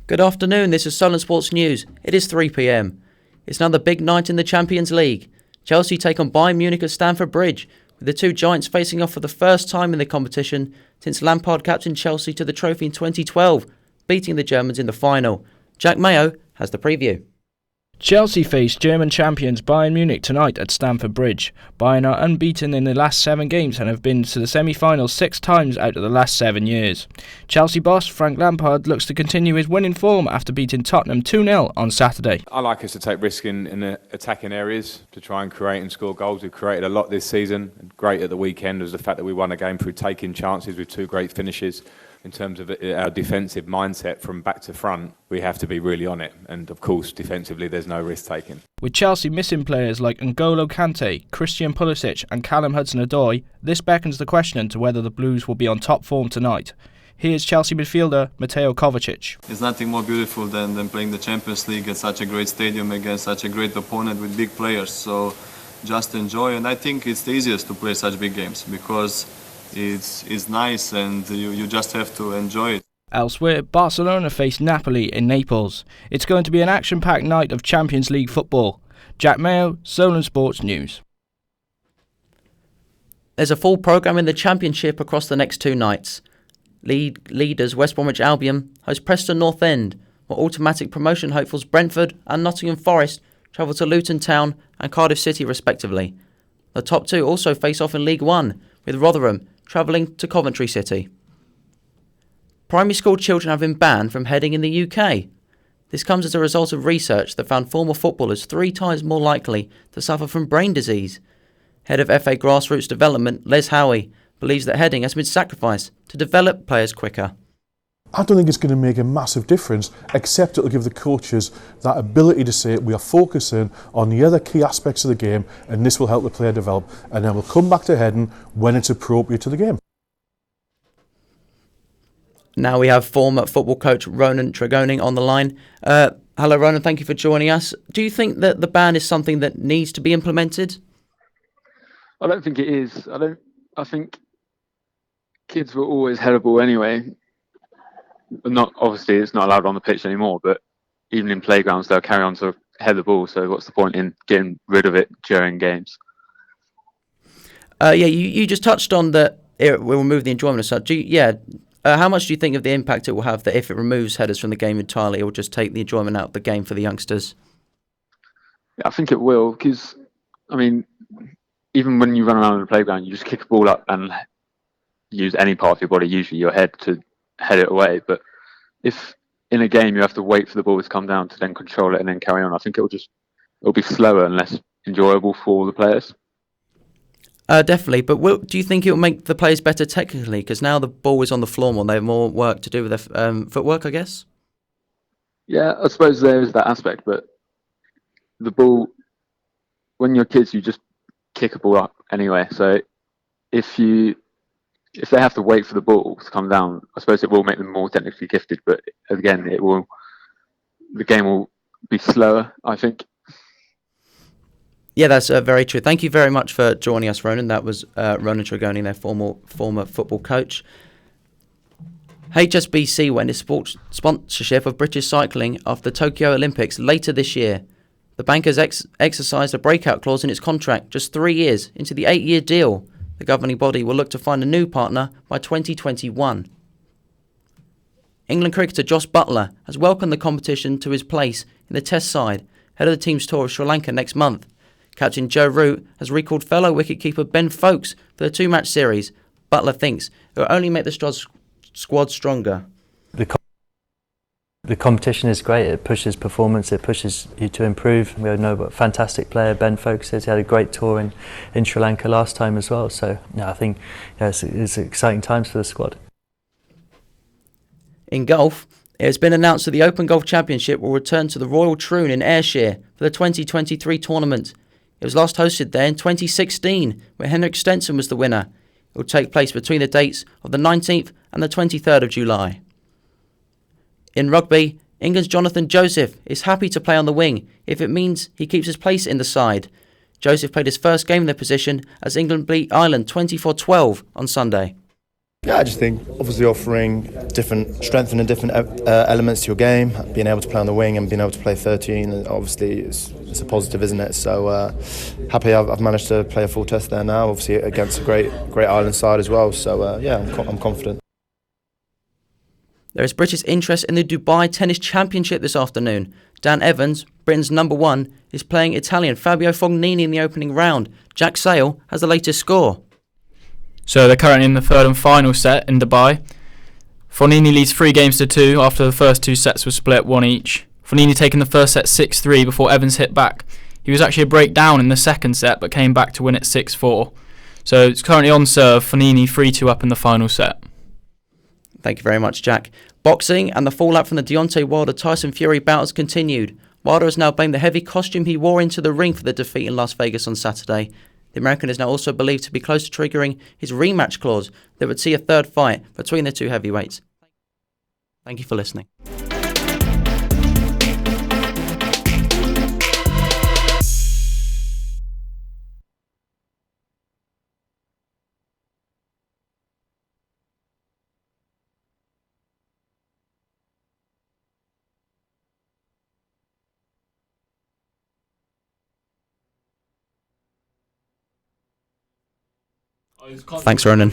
Good afternoon, this is Solent Sports News. It is 3 p.m. It's another big night in the Champions League. Chelsea take on Bayern Munich at Stamford Bridge, with the two giants facing off for the first time in the competition since Lampard captained Chelsea to the trophy in 2012, beating the Germans in the final. Jack Mayo has the preview. Chelsea face German champions Bayern Munich tonight at Stamford Bridge. Bayern are unbeaten in the last 7 games and have been to the semi-finals 6 times out of the last 7 years. Chelsea boss Frank Lampard looks to continue his winning form after beating Tottenham 2-0 on Saturday. I like us to take risk in the attacking areas to try and create and score goals. We've created a lot this season. Great at the weekend was the fact that we won a game through taking chances with 2 great finishes. In terms of our defensive mindset from back to front, we have to be really on it. And of course, defensively, there's no risk taking. With Chelsea missing players like N'Golo Kante, Christian Pulisic and Callum Hudson-Odoi, this beckons the question to whether the Blues will be on top form tonight. Here's Chelsea midfielder Mateo Kovacic. It's nothing more beautiful than playing the Champions League at such a great stadium against such a great opponent with big players. So just enjoy. And I think it's the easiest to play such big games because it's nice and you just have to enjoy it. Elsewhere, Barcelona face Napoli in Naples. It's going to be an action-packed night of Champions League football. Jack Mayo, Solent Sports News. There's a full programme in the Championship across the next 2 nights. Leaders West Bromwich Albion host Preston North End, while automatic promotion hopefuls Brentford and Nottingham Forest travel to Luton Town and Cardiff City respectively. The top 2 also face off in League One, with Rotherham travelling to Coventry City. Primary school children have been banned from heading in the UK. This comes as a result of research that found former footballers 3 times more likely to suffer from brain disease. Head of FA Grassroots Development, Les Howie, believes that heading has been sacrificed to develop players quicker. I don't think it's going to make a massive difference, except it'll give the coaches that ability to say we are focusing on the other key aspects of the game and this will help the player develop, and then we'll come back to heading when it's appropriate to the game. Now we have former football coach Ronan Tregoning on the line. Hello Ronan, thank you for joining us. Do you think that the ban is something that needs to be implemented? I don't think it is. I think kids were always headable anyway. Not obviously, it's not allowed on the pitch anymore, but even in playgrounds, they'll carry on to head the ball. So what's the point in getting rid of it during games? You just touched on that it will remove the enjoyment of such. How much do you think of the impact it will have that if it removes headers from the game entirely, it will just take the enjoyment out of the game for the youngsters? Yeah, I think it will, because, I mean, even when you run around in the playground, you just kick a ball up and use any part of your body, usually your head, to head it away. But if in a game you have to wait for the ball to come down to then control it and then carry on, I think it'll be slower and less enjoyable for all the players. Definitely, but do you think it will make the players better technically? Because now the ball is on the floor more, they have more work to do with their footwork, I guess? Yeah, I suppose there is that aspect, but the ball, when you're kids, you just kick a ball up anyway. So if they have to wait for the ball to come down, I suppose it will make them more technically gifted, but again, the game will be slower, I think. Yeah, that's very true. Thank you very much for joining us, Ronan. That was Ronan Tregoning, their former football coach. HSBC will end its sports sponsorship of British cycling after the Tokyo Olympics later this year. The bank has exercised a breakout clause in its contract just 3 years into the 8-year deal. The governing body will look to find a new partner by 2021. England cricketer Jos Buttler has welcomed the competition to his place in the Test side, ahead of the team's tour of Sri Lanka next month. Captain Joe Root has recalled fellow wicketkeeper Ben Foakes for the 2-match series. Buttler thinks it will only make the squad stronger. The competition is great. It pushes performance. It pushes you to improve. We know what a fantastic player Ben Foakes is. He had a great tour in Sri Lanka last time as well. So I think it's exciting times for the squad. In golf, it has been announced that the Open Golf Championship will return to the Royal Troon in Ayrshire for the 2023 tournament. It was last hosted there in 2016, where Henrik Stenson was the winner. It will take place between the dates of the 19th and the 23rd of July. In rugby, England's Jonathan Joseph is happy to play on the wing if it means he keeps his place in the side. Joseph played his first game in the position as England beat Ireland 24-12 on Sunday. Yeah, I just think obviously offering different strength and different elements to your game, being able to play on the wing and being able to play 13, obviously it's a positive, isn't it? So happy I've managed to play a full test there now, obviously against a great Ireland side as well. So yeah, I'm confident. There is British interest in the Dubai Tennis Championship this afternoon. Dan Evans, Britain's #1, is playing Italian Fabio Fognini in the opening round. Jack Sale has the latest score. So they're currently in the third and final set in Dubai. Fognini leads 3-2 after the first 2 sets were split 1 each. Fognini taking the first set 6-3 before Evans hit back. He was actually a break down in the second set but came back to win it 6-4. So it's currently on serve, Fognini 3-2 up in the final set. Thank you very much, Jack. Boxing and the fallout from the Deontay Wilder-Tyson Fury bout has continued. Wilder has now blamed the heavy costume he wore into the ring for the defeat in Las Vegas on Saturday. The American is now also believed to be close to triggering his rematch clause that would see a third fight between the two heavyweights. Thank you for listening. Thanks, Ronan.